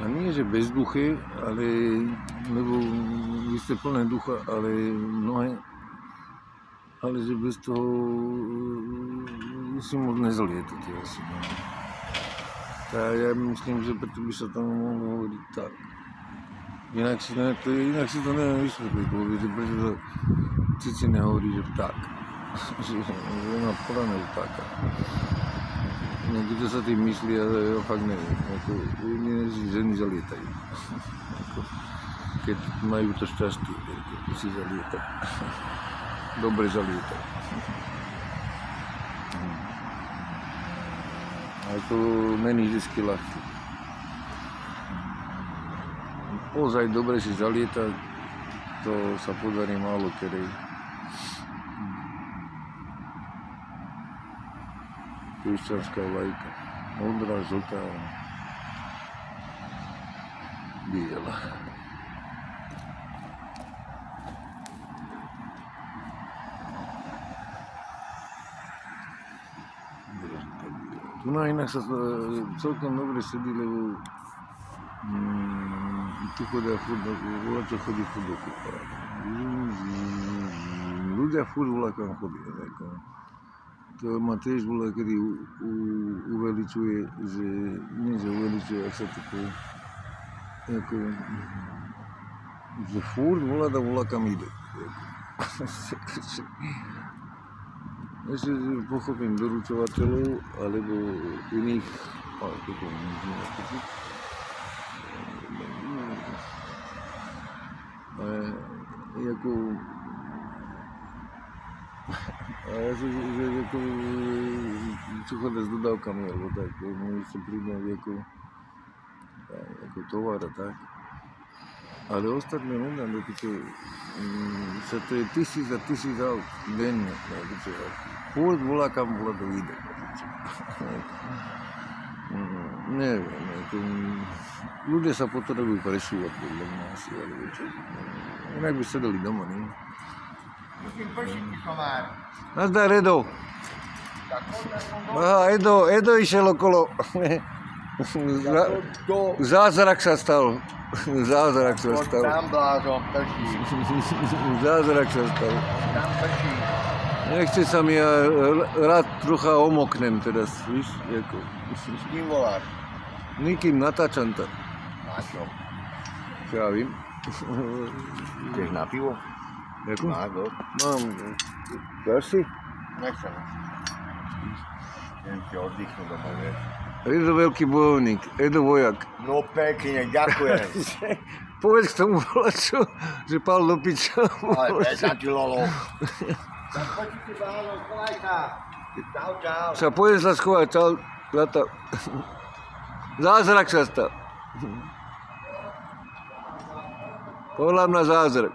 A nie, že bez duchy, ale, lebo vy ste plné ducha, ale mnohé, ale že bez toho si moc nezalietať asi. No. Ja myslím, že preto by sa tam mohlo hovoriť tak. Inak si to neviem vysvetliť, že prečo sa Cicine hovorí, že vták. Že ona podaná vtáka. Niekto sa tým myslí, ale ja fakt neviem. Ženy zalietajú. Keď majú to šťastie, keď si zalietajú. Dobre zalietajú. Ale to není vždycky ľahké. Ozaj dobre si zalietať, to sa podarí málo kedy. Kresťanská vlajka. Modrá, žltá, biela. Tu inak sa celkom dobre sedí, lebo tu chodia furt, čo chodí furt do kúpa. Ľudia furt vlakom chodia. To ma tiež bola, kedy uveličuje, že nie že uveličuje, ak sa to povie, ako, že furt volá kam ide. Ešte pochopím doručovateľov, alebo iných, ale toto môžeme nastačiť. Ale ako a ja si, že ako, čo chodia s dodávkami, alebo tak, môžu sa pridať ako tovar a tak. Ale ostatné nedám, sa to je 1000 a 1000 aut denne, furt volá kam volá to ide. Neviem, ľudia sa potrebujú presúvať podľa mňa asi, alebo čo. Inak by sedeli doma, nie? Musím pršiť, komár. Nazdar, Edo. Aha, Edo išiel okolo. Zázrak sa stal. Zázrak sa stal. Tam blázon prší. Zázrak sa stal. Tam prší. Nechce sa mi, ja rád trocha omoknem teraz, víš? S kým voláš? Nikým, natáčam to. Na čo? Čo ja vím. Chceš na pivo? Jakú? Má dosť. Mám. Dáš si? Nechcem. Idem si oddychnúť doma, vieš. Edo veľký bojovník, Edo vojak. No pekne, ďakujem. Povedz k tomu čo, že pál do piča. Ale pesa ti lolo. Tak poď si báno, schovaj sa. Čau, čau. Sa pôjde sa schovať, čau, zlata. Zázrak sa stal. Pohľad na zázrak.